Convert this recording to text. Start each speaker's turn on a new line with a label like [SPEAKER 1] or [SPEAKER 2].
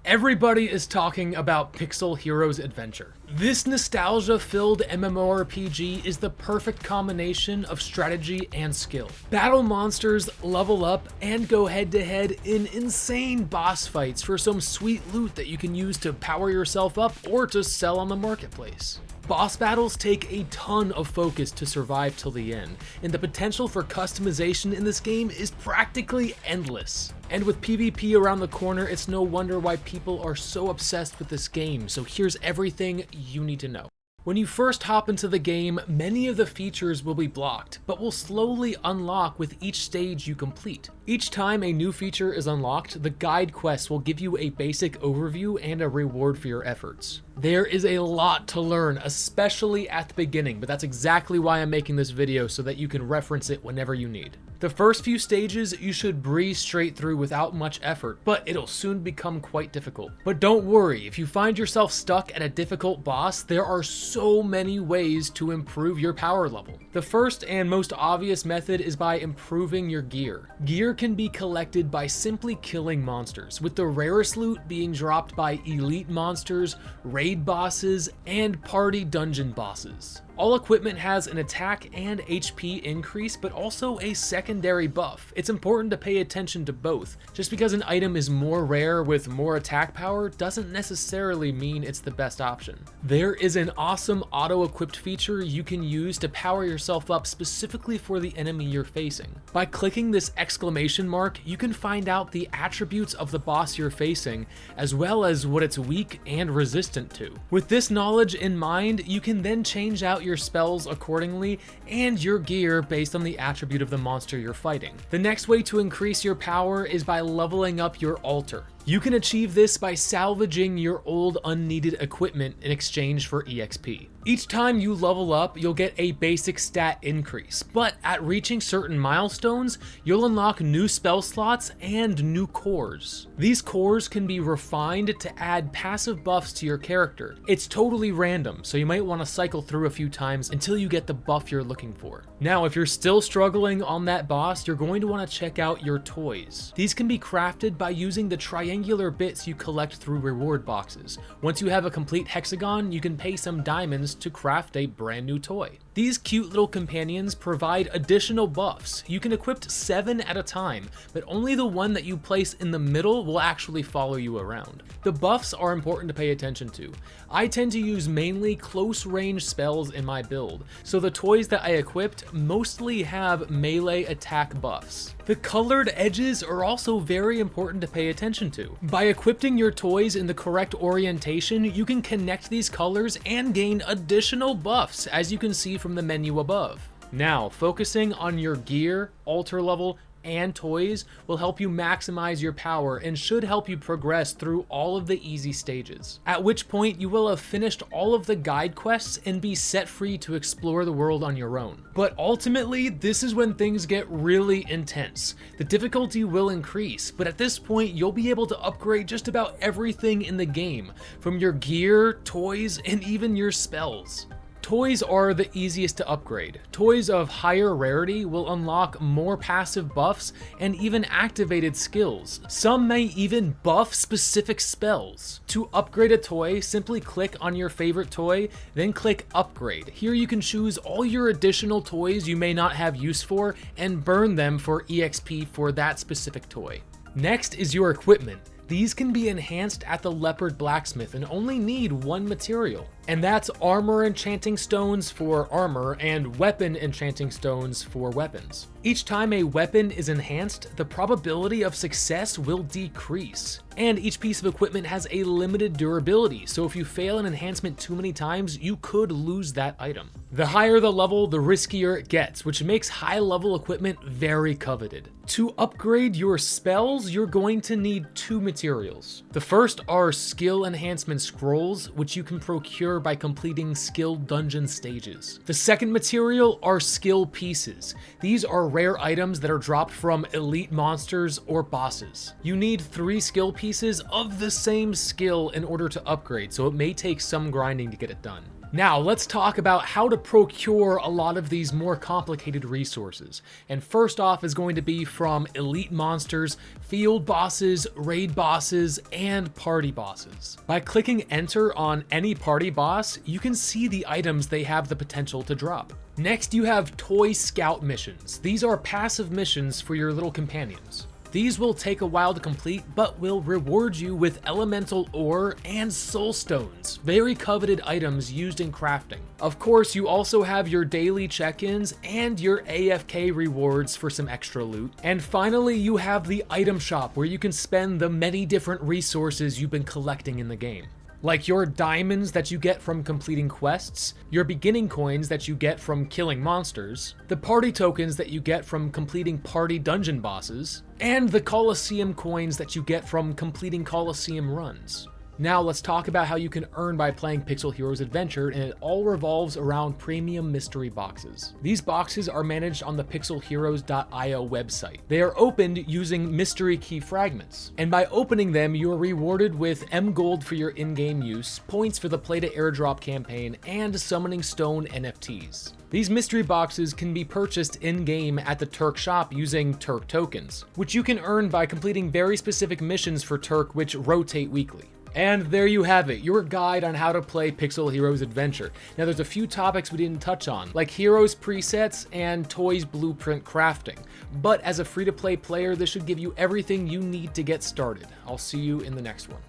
[SPEAKER 1] Everybody is talking about Pixel Heroes Adventure. This nostalgia-filled MMORPG is the perfect combination of strategy and skill. Battle monsters, level up, and go head-to-head in insane boss fights for some sweet loot that you can use to power yourself up or to sell on the marketplace. Boss battles take a ton of focus to survive till the end, and the potential for customization in this game is practically endless. And with PvP around the corner, it's no wonder why people are so obsessed with this game, so here's everything you need to know. When you first hop into the game, many of the features will be blocked, but will slowly unlock with each stage you complete. Each time a new feature is unlocked, the guide quest will give you a basic overview and a reward for your efforts. There is a lot to learn, especially at the beginning, but that's exactly why I'm making this video, so that you can reference it whenever you need. The first few stages you should breeze straight through without much effort, but it'll soon become quite difficult. But don't worry, if you find yourself stuck at a difficult boss, there are so many ways to improve your power level. The first and most obvious method is by improving your gear. Gear can be collected by simply killing monsters, with the rarest loot being dropped by elite monsters, raid bosses, and party dungeon bosses. All equipment has an attack and HP increase, but also a secondary buff. It's important to pay attention to both. Just because an item is more rare with more attack power doesn't necessarily mean it's the best option. There is an awesome auto-equipped feature you can use to power yourself up specifically for the enemy you're facing. By clicking this exclamation mark, you can find out the attributes of the boss you're facing, as well as what it's weak and resistant to. With this knowledge in mind, you can then change out your spells accordingly and your gear based on the attribute of the monster you're fighting. The next way to increase your power is by leveling up your altar. You can achieve this by salvaging your old unneeded equipment in exchange for EXP. Each time you level up, you'll get a basic stat increase, but at reaching certain milestones, you'll unlock new spell slots and new cores. These cores can be refined to add passive buffs to your character. It's totally random, so you might want to cycle through a few times until you get the buff you're looking for. Now, if you're still struggling on that boss, you're going to want to check out your toys. These can be crafted by using the triangular bits you collect through reward boxes. Once you have a complete hexagon, you can pay some diamonds to craft a brand new toy. These cute little companions provide additional buffs. You can equip 7 at a time, but only the one that you place in the middle will actually follow you around. The buffs are important to pay attention to. I tend to use mainly close range spells in my build, so the toys that I equipped mostly have melee attack buffs. The colored edges are also very important to pay attention to. By equipping your toys in the correct orientation, you can connect these colors and gain additional buffs, as you can see from the menu above. Now, focusing on your gear, altar level, and toys will help you maximize your power and should help you progress through all of the easy stages. At which point you will have finished all of the guide quests and be set free to explore the world on your own. But ultimately, this is when things get really intense. The difficulty will increase, but at this point you'll be able to upgrade just about everything in the game, from your gear, toys, and even your spells. Toys are the easiest to upgrade. Toys of higher rarity will unlock more passive buffs and even activated skills. Some may even buff specific spells. To upgrade a toy, simply click on your favorite toy, then click Upgrade. Here you can choose all your additional toys you may not have use for and burn them for EXP for that specific toy. Next is your equipment. These can be enhanced at the Leopard Blacksmith and only need one material. And that's armor enchanting stones for armor and weapon enchanting stones for weapons. Each time a weapon is enhanced, the probability of success will decrease. And each piece of equipment has a limited durability, so if you fail an enhancement too many times, you could lose that item. The higher the level, the riskier it gets, which makes high level equipment very coveted. To upgrade your spells, you're going to need 2 materials. The first are skill enhancement scrolls, which you can procure by completing skill dungeon stages. The second material are skill pieces. These are rare items that are dropped from elite monsters or bosses. You need 3 skill pieces of the same skill in order to upgrade, so it may take some grinding to get it done. Now, let's talk about how to procure a lot of these more complicated resources. And first off is going to be from elite monsters, field bosses, raid bosses, and party bosses. By clicking enter on any party boss, you can see the items they have the potential to drop. Next, you have toy scout missions. These are passive missions for your little companions. These will take a while to complete, but will reward you with elemental ore and soul stones, very coveted items used in crafting. Of course, you also have your daily check-ins and your AFK rewards for some extra loot. And finally, you have the item shop where you can spend the many different resources you've been collecting in the game. Like your diamonds that you get from completing quests, your beginning coins that you get from killing monsters, the party tokens that you get from completing party dungeon bosses, and the Colosseum coins that you get from completing Colosseum runs. Now let's talk about how you can earn by playing Pixel Heroes Adventure, and it all revolves around premium mystery boxes. These boxes are managed on the pixelheroes.io website. They are opened using mystery key fragments, and by opening them you are rewarded with M Gold for your in-game use, points for the Play to Airdrop campaign, and Summoning Stone NFTs. These mystery boxes can be purchased in-game at the Turk shop using Turk tokens, which you can earn by completing very specific missions for Turk which rotate weekly. And there you have it, your guide on how to play Pixel Heroes Adventure. Now there's a few topics we didn't touch on, like heroes presets and toys blueprint crafting. But as a free-to-play player, this should give you everything you need to get started. I'll see you in the next one.